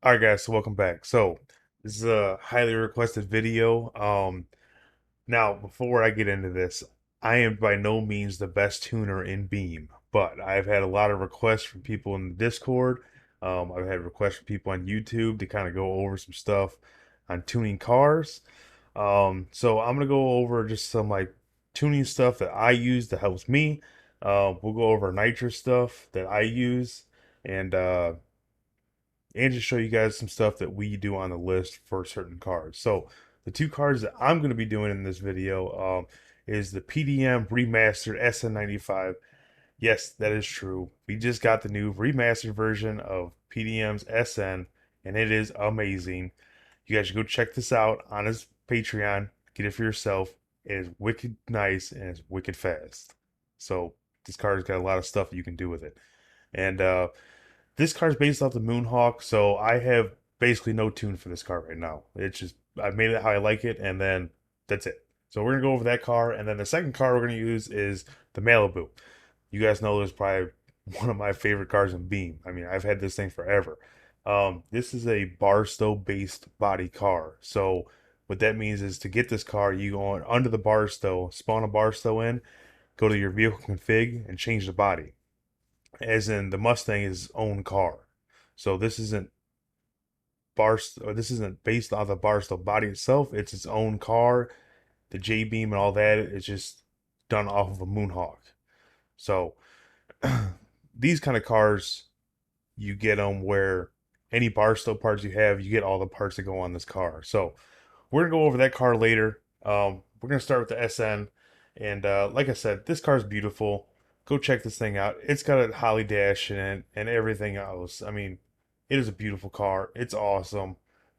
All right, guys, so welcome back. So this is a highly requested video. Now before I get into this, I am by no means the best tuner in Beam, but I've had a lot of requests from people in the Discord. I've had requests from people on YouTube to kind of go over some stuff on tuning cars. So I'm gonna go over just some like tuning stuff that I use that helps me. We'll go over nitrous stuff that I use, and just show you guys some stuff that we do on the list for certain cards. So the two cards that I'm going to be doing in this video is the PDM remastered SN95. Yes, that is true. We just got the new remastered version of PDM's SN, and it is amazing. You guys should go check this out on his Patreon. Get it for yourself. It is wicked nice and it's wicked fast. So this card's got a lot of stuff you can do with it. And this card's based off the Moonhawk, so I have basically no tune for this car right now. It's just I made it how I like it, and then that's it. So we're gonna go over that car, and then the second car we're gonna use is the Malibu. You guys know this is probably one of my favorite cars in Beam. I mean, I've had this thing forever. This is a Barstow based body car. So what that means is to get this car, you go on under the Barstow, spawn a Barstow in, go to your vehicle config, and change the body, as in the Mustang is its own car. So this isn't based on the Barstow body itself. It's its own car. The J Beam and all that is just done off of a Moonhawk. So these kind of cars, you get them where any Barstow parts you have, you get all the parts that go on this car. So we're gonna go over that car later. We're gonna start with the SN, and like I said, this car is beautiful. Go check this thing out. It's got a Holly dash in it and everything else. I mean, it is a beautiful car. It's awesome,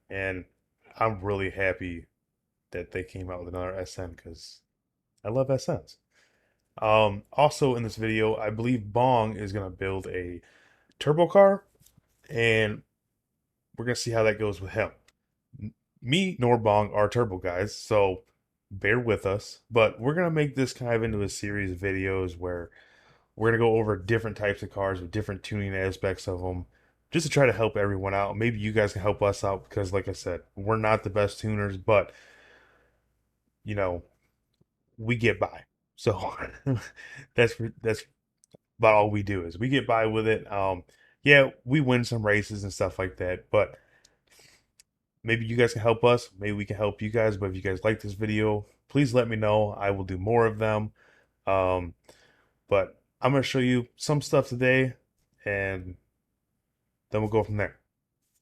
and I'm really happy that they came out with another SN because I love SNs. Also in this video, I believe Bong is gonna build a turbo car, and we're gonna see how that goes with him. Me nor Bong are turbo guys, so bear with us. But we're gonna make this kind of into a series of videos where we're gonna go over different types of cars with different tuning aspects of them, just to try to help everyone out. Maybe you guys can help us out because, like I said, we're not the best tuners, but you know we get by. So that's about all we do is we get by with it. Yeah, we win some races and stuff like that, but maybe you guys can help us. Maybe we can help you guys. But if you guys like this video, please let me know. I will do more of them. Um, but I'm gonna show you some stuff today, and then we'll go from there.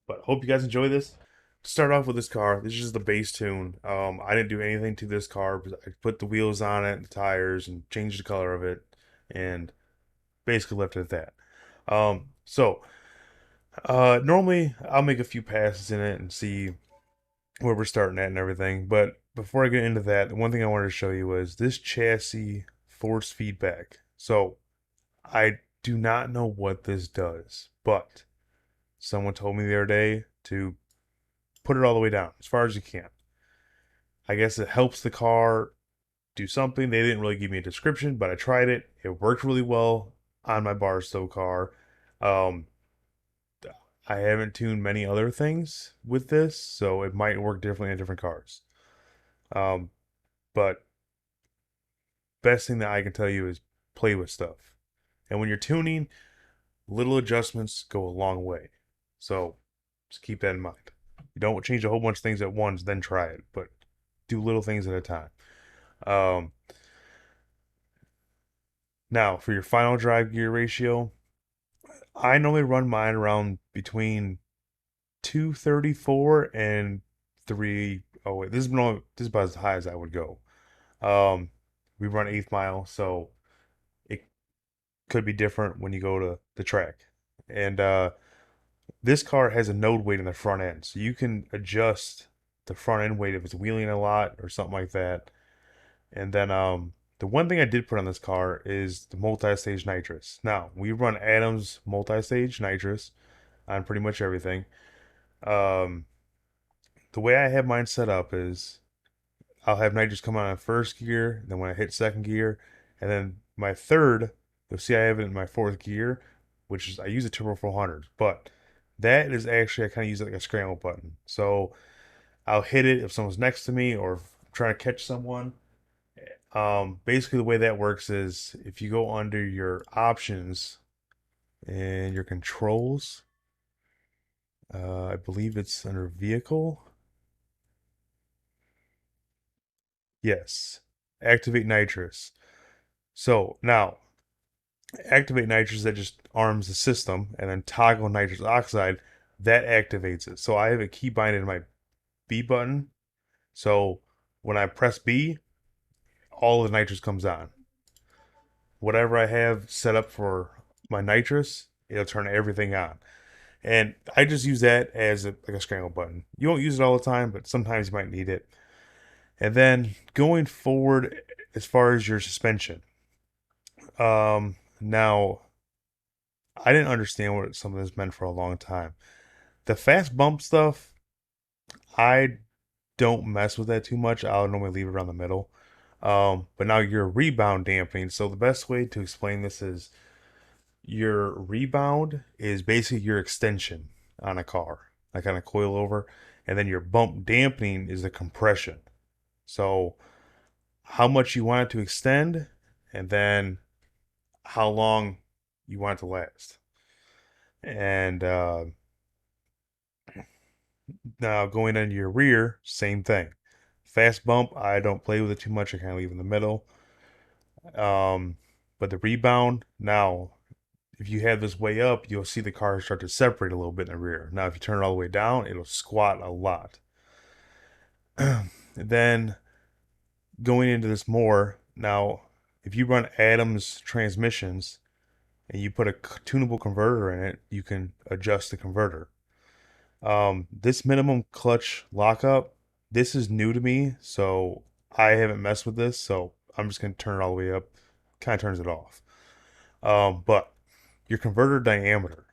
But hope you guys enjoy this. To start off with this car, this is just the base tune. I didn't do anything to this car, but I put the wheels on it, the tires, and changed the color of it, and basically left it at that. Normally I'll make a few passes in it and see where we're starting at and everything. But before I get into that, one thing I wanted to show you was this chassis force feedback. So I do not know what this does, but someone told me the other day to put it all the way down as far as you can. I guess it helps the car do something. They didn't really give me a description, but I tried it. It worked really well on my Barstow car. Um, I haven't tuned many other things with this, so it might work differently in different cars. Um, but best thing that I can tell you is play with stuff. And when you're tuning, little adjustments go a long way. So just keep that in mind. You don't change a whole bunch of things at once, then try it, but do little things at a time. Um, Now, for your final drive gear ratio, I normally run mine around between 234 and 3. Oh wait, this is about as high as I would go. Um, we run eighth mile, so it could be different when you go to the track. And this car has a node weight in the front end, so you can adjust the front end weight if it's wheeling a lot or something like that. And then the one thing I did put on this car is the multi-stage nitrous. Now, we run Adams multi-stage nitrous on pretty much everything. Um, the way I have mine set up is I'll have nitrous come on in first gear, then when I hit second gear, and then my third, you'll see I have it in my fourth gear, which is I use a Turbo 400, but That is actually, I kind of use it like a scramble button. So I'll hit it if someone's next to me or if I'm trying to catch someone. Basically, the way that works is if you go under your options and your controls, I believe it's under vehicle. Yes, activate nitrous. So now activate nitrous, that just arms the system, and then toggle nitrous oxide, that activates it. So I have a key bind in my B button. So when I press B, all the nitrous comes on. Whatever I have set up for my nitrous, it'll turn everything on. And I just use that as like a scramble button. You won't use it all the time, but sometimes you might need it. And then going forward, as far as your suspension, now I didn't understand what some of this meant for a long time. The fast bump stuff, I don't mess with that too much. I'll normally leave it around the middle. But now your rebound dampening. So the best way to explain this is your rebound is basically your extension on a car, like on a coilover, and then your bump dampening is the compression. So how much you want it to extend, and then how long you want it to last. And now going into your rear, same thing. Fast bump, I don't play with it too much. I kind of leave in the middle. Um, but the rebound, now if you have this way up, you'll see the car start to separate a little bit in the rear. Now, if you turn it all the way down, it'll squat a lot. Then going into this more, now, if you run Adams transmissions and you put a tunable converter in it, you can adjust the converter. This minimum clutch lockup, this is new to me, so I haven't messed with this, so I'm just gonna turn it all the way up. Kind of turns it off. But your converter diameter,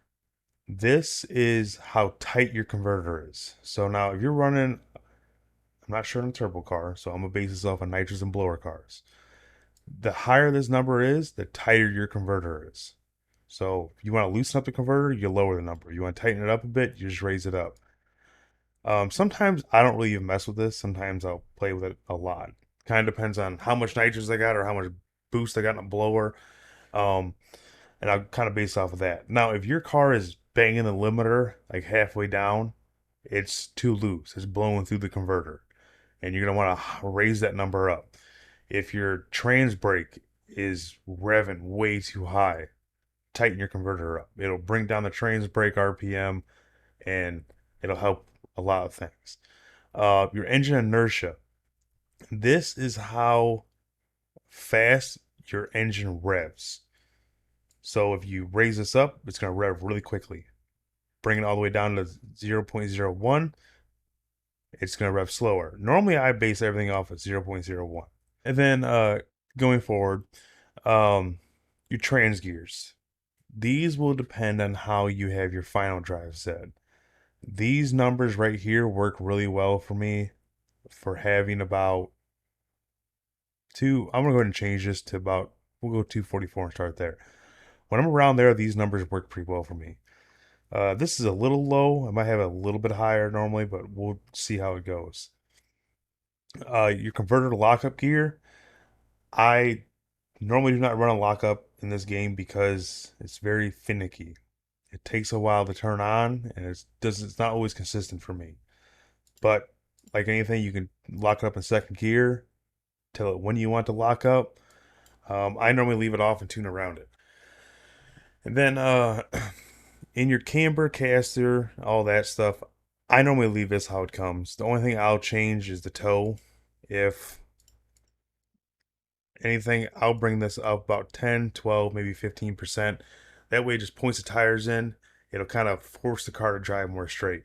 this is how tight your converter is. So now if you're running, I'm not sure on a turbo car, so I'm gonna base this off of nitrous and blower cars. The higher this number is, the tighter your converter is. So if you want to loosen up the converter, you lower the number. You want to tighten it up a bit, you just raise it up. Sometimes I don't really even mess with this. Sometimes I'll play with it a lot. Kind of depends on how much nitrous I got or how much boost I got in a blower. Um, and I'll kind of base off of that. Now, if your car is banging the limiter like halfway down, it's too loose. It's blowing through the converter, and you're gonna want to raise that number up. If your trans brake is revving way too high, tighten your converter up. It'll bring down the trans brake RPM, and it'll help a lot of things. Your engine inertia. This is how fast your engine revs. So if you raise this up, it's going to rev really quickly. Bring it all the way down to 0.01, it's going to rev slower. Normally, I base everything off at 0.01. And then going forward, um, your trans gears. These will depend on how you have your final drive set. These numbers right here work really well for me for having about two. I'm gonna go ahead and change this to about, we'll go 244 and start there. When I'm around there, these numbers work pretty well for me. This is a little low. I might have a little bit higher normally, but we'll see how it goes. Your converter to lockup gear. I normally do not run a lockup in this game because it's very finicky. It takes a while to turn on, and it's not always consistent for me. But like anything, you can lock it up in second gear, tell it when you want to lock up. I normally leave it off and tune around it. And then in your camber, caster, all that stuff, I normally leave this how it comes. The only thing I'll change is the toe. If anything, I'll bring this up about 10, 12, maybe 15%. That way it just points the tires in. It'll kind of force the car to drive more straight.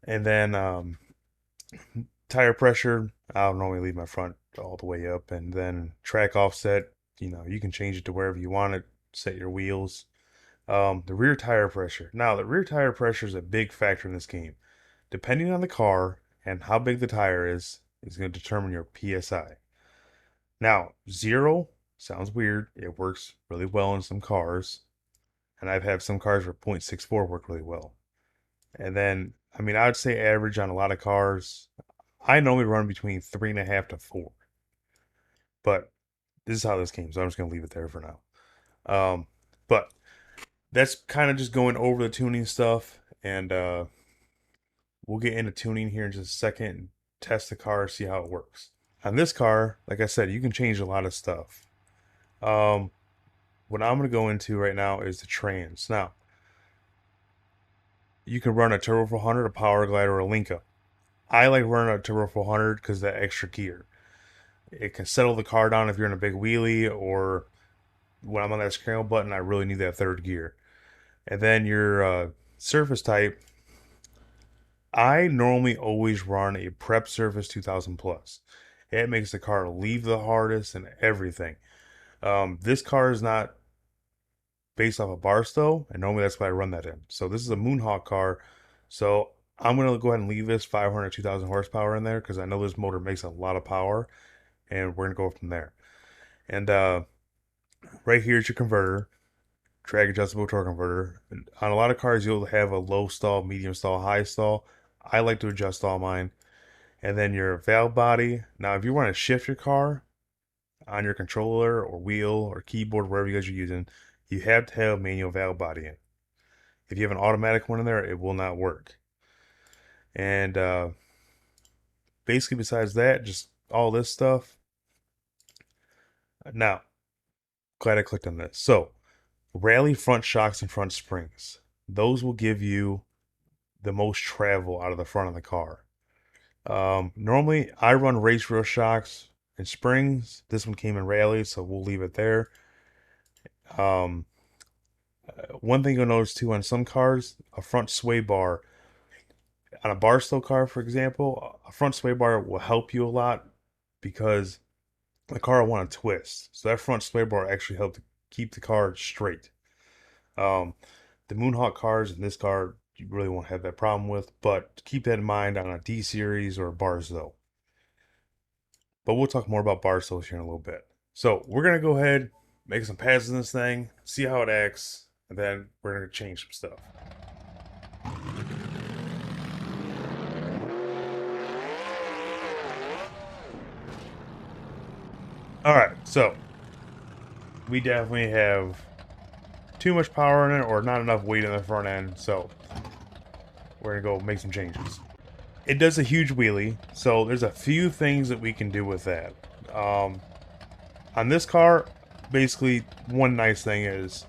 And then tire pressure, I'll normally leave my front all the way up. And then track offset, you can change it to wherever you want it, set your wheels. The rear tire pressure. Now, the rear tire pressure is a big factor in this game. Depending on the car and how big the tire is going to determine your PSI. Now, zero sounds weird. It works really well in some cars. And I've had some cars where 0.64 work really well. And then, I mean, I would say average on a lot of cars, I normally run between 3.5 to 4. But this is how this came, so I'm just gonna leave it there for now. But that's kind of just going over the tuning stuff, and we'll get into tuning here in just a second and test the car, see how it works. On this car, like I said, you can change a lot of stuff. Um, what I'm going to go into right now is the trans. Now, you can run a Turbo 400, a Power Glide, or a Linka. I like running a Turbo 400 because that extra gear. It can settle the car down if you're in a big wheelie, or when I'm on that scramble button, I really need that third gear. And then your surface type, I normally always run a Prep Surface 2000 Plus. It makes the car leave the hardest and everything. This car is not based off of Barstow, and normally that's what I run that in. So this is a Moonhawk car, so I'm gonna go ahead and leave this 500, 2,000 horsepower in there because I know this motor makes a lot of power, and we're gonna go from there. And right here is your converter, drag adjustable torque converter. And on a lot of cars, you'll have a low stall, medium stall, high stall. I like to adjust all mine. And then your valve body. Now, if you want to shift your car on your controller or wheel or keyboard, wherever you guys are using, you have to have manual valve body in. If you have an automatic one in there, it will not work. And basically, besides that, just all this stuff. Now, glad I clicked on this. So, rally front shocks and front springs. Those will give you the most travel out of the front of the car. Normally, I run race wheel shocks and springs. This one came in rally, so we'll leave it there. Um, One thing you'll notice too on some cars, a front sway bar. On a Barstow car, for example, a front sway bar will help you a lot because the car will want to twist. So that front sway bar actually helps to keep the car straight. The Moonhawk cars in this car, you really won't have that problem with, but keep that in mind on a D series or a Barstow. But we'll talk more about Barstows here in a little bit. So we're gonna go ahead, make some passes in this thing, see how it acts, and then we're gonna change some stuff. Alright, so we definitely have too much power in it or not enough weight in the front end, so we're gonna go make some changes. It does a huge wheelie, so there's a few things that we can do with that. On this car, basically one nice thing is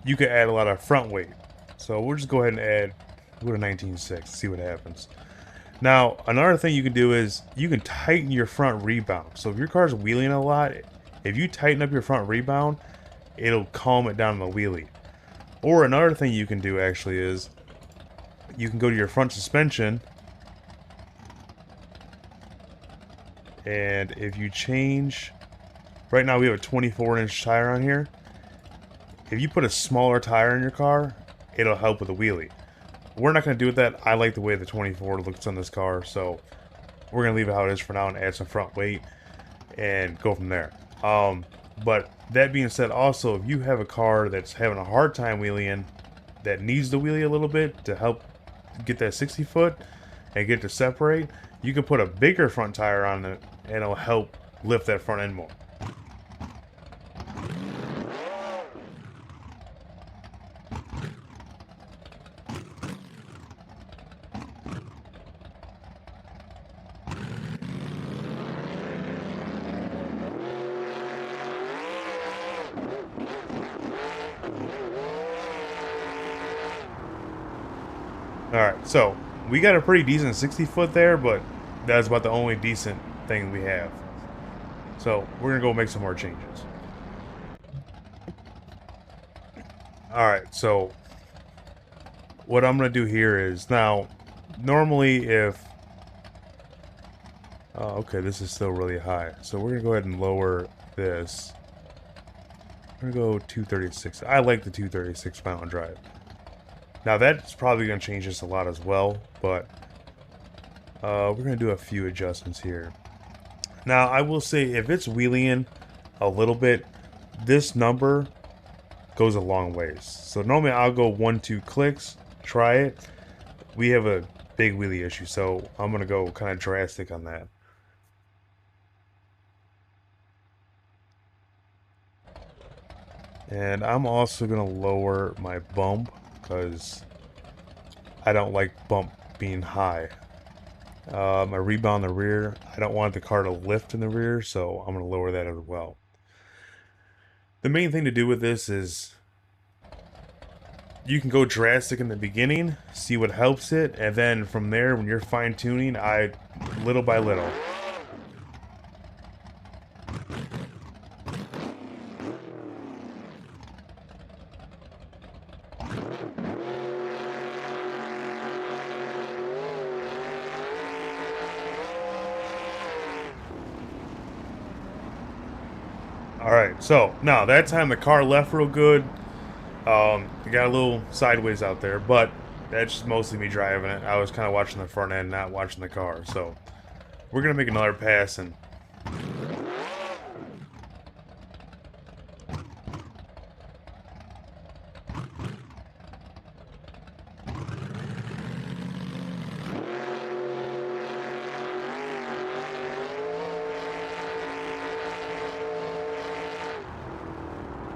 you can add a lot of front weight. So we'll just go ahead and add, go to 19.6, see what happens. Now, another thing you can do is you can tighten your front rebound. So if your car's wheeling a lot, if you tighten up your front rebound, it'll calm it down in the wheelie. Or another thing you can do actually is you can go to your front suspension, and if you change, right now we have a 24-inch tire on here. If you put a smaller tire in your car, it'll help with the wheelie. We're not going to do with that. I like the way the 24 looks on this car, so we're going to leave it how it is for now and add some front weight and go from there. But that being said, also, if you have a car that's having a hard time wheeling, that needs the wheelie a little bit to help get that 60 foot and get it to separate, you can put a bigger front tire on it and it'll help lift that front end more. Alright, so we got a pretty decent 60 foot there, but that's about the only decent thing we have. So we're gonna go make some more changes. Alright, so what I'm gonna do here is now normally if okay, this is still really high. So we're gonna go ahead and lower this. We're gonna go 236. I like the 236 mountain drive. Now that's probably going to change this a lot as well, but we're going to do a few adjustments here. Now I will say if it's wheeling a little bit, this number goes a long ways. So normally I'll go 1-2 clicks, try it. we have a big wheelie issue, so I'm gonna go kind of drastic on that. And I'm also gonna lower my bump because I don't like bump being high. My rebound in the rear, I don't want the car to lift in the rear, so I'm gonna lower that as well. The main thing to do with this is you can go drastic in the beginning, see what helps it, and then from there, when you're fine tuning, little by little. All right, so now that time the car left real good. It got a little sideways out there, but that's just mostly me driving it. I was kind of watching the front end, not watching the car. So we're gonna make another pass and.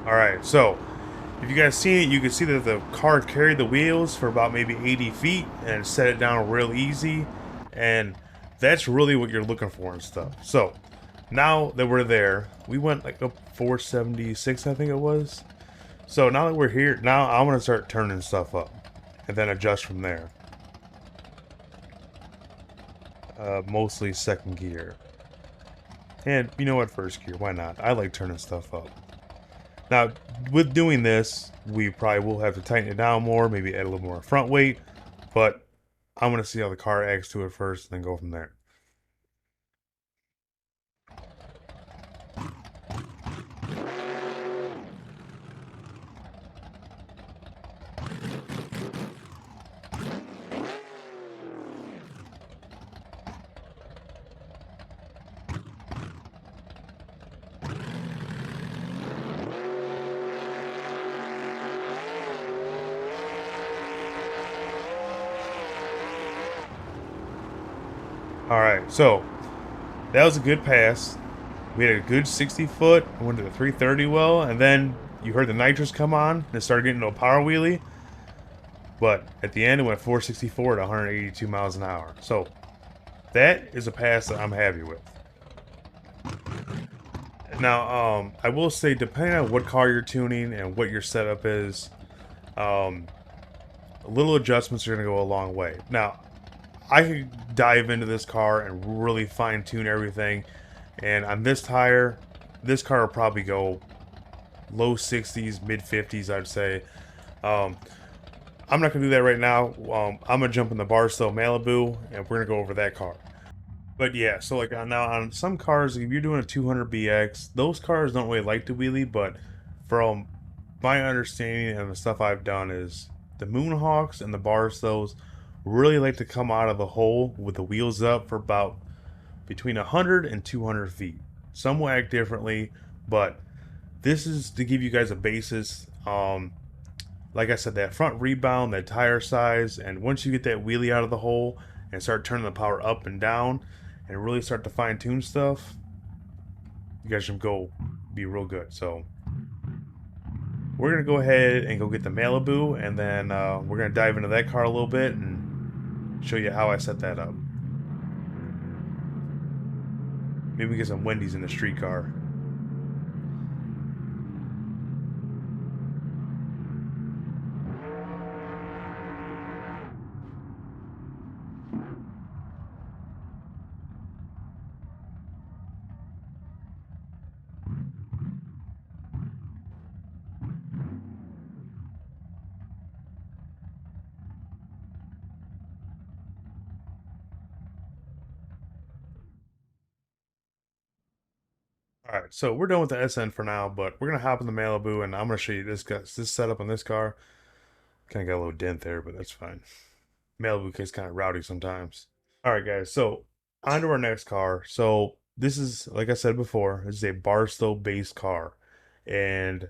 All right, so if you guys see it, you can see that the car carried the wheels for about maybe 80 feet and set it down real easy, and that's really what you're looking for and stuff. So now that we're there, we went like up 476, I think it was. So now that we're here, now I'm gonna start turning stuff up, and then adjust from there. Mostly second gear, and you know what, first gear? Why not? I like turning stuff up. Now, with doing this, we probably will have to tighten it down more, maybe add a little more front weight, but I'm going to see how the car acts to it first and then go from there. Alright, so that was a good pass. We had a good 60 foot, went to the 330 well, and then you heard the nitrous come on and it started getting into a power wheelie. But at the end, it went 464 at 182 miles an hour. So that is a pass that I'm happy with. Now, I will say, depending on what car you're tuning and what your setup is, um, little adjustments are going to go a long way. Now, I could dive into this car and really fine tune everything. And on this tire, this car will probably go low 60s, mid 50s, I'd say. Um, I'm not going to do that right now. I'm going to jump in the Barstow Malibu and we're going to go over that car. But yeah, so like now on some cars, if you're doing a 200BX, those cars don't really like to wheelie, but from my understanding and the stuff I've done is the Moonhawks and the Barstows really like to come out of the hole with the wheels up for about between 100 and 200 feet. Some will act differently, but this is to give you guys a basis. Like I said, that front rebound, that tire size, and once you get that wheelie out of the hole and start turning the power up and down and really start to fine tune stuff, you guys should go be real good. So we're gonna go ahead and go get the Malibu, and then we're gonna dive into that car a little bit and show you how I set that up. Maybe we get some Wendy's in the street car. All right, so we're done with the SN for now, but we're gonna hop in the Malibu, and I'm gonna show you this setup on this car. Kind of got a little dent there, but that's fine. Malibu gets kind of rowdy sometimes. All right, guys. So on to our next car. So this is, like I said before, this is a Barstow based car, and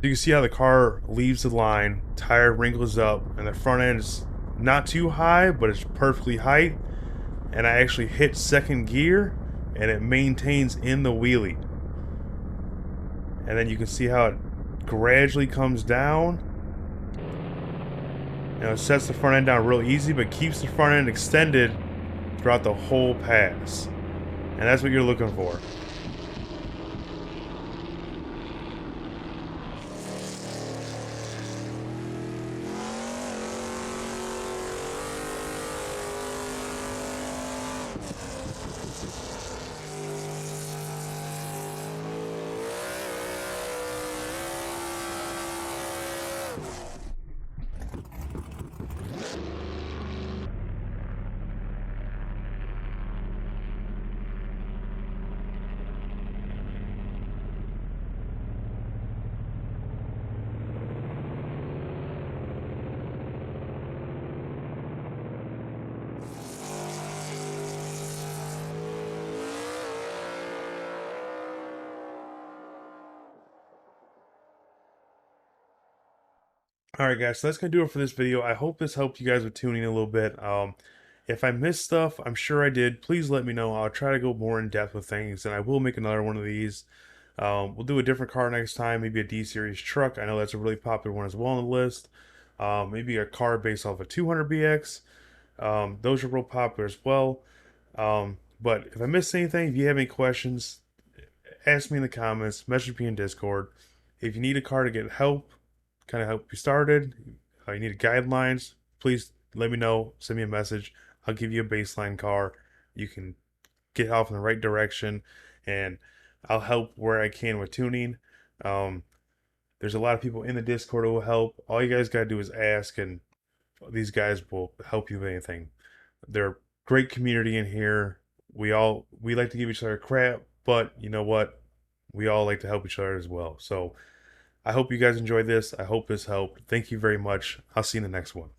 You can see how the car leaves the line, tire wrinkles up, and the front end is not too high, but it's perfectly height. And I actually hit second gear, and it maintains in the wheelie. And then you can see how it gradually comes down. And it sets the front end down real easy, but keeps the front end extended throughout the whole pass. And that's what you're looking for. Alright guys, so that's going to do it for this video. I hope this helped you guys with tuning a little bit. If I missed stuff, I'm sure I did. Please let me know. I'll try to go more in depth with things, and I will make another one of these. We'll do a different car next time, maybe a D-Series truck. I know that's a really popular one as well on the list. Maybe a car based off a 200BX. Those are real popular as well. But if I missed anything, if you have any questions, ask me in the comments, message me in Discord. If you need a car to get help, kind of help you started, you need guidelines, please let me know. Send me a message. I'll give you a baseline car. You can get off in the right direction, and I'll help where I can with tuning. Um, there's a lot of people in the Discord who will help. All you guys got to do is ask, and these guys will help you with anything. They're a great community in here. We like to give each other crap, but you know what? We all like to help each other as well. So I hope you guys enjoyed this. I hope this helped. Thank you very much. I'll see you in the next one.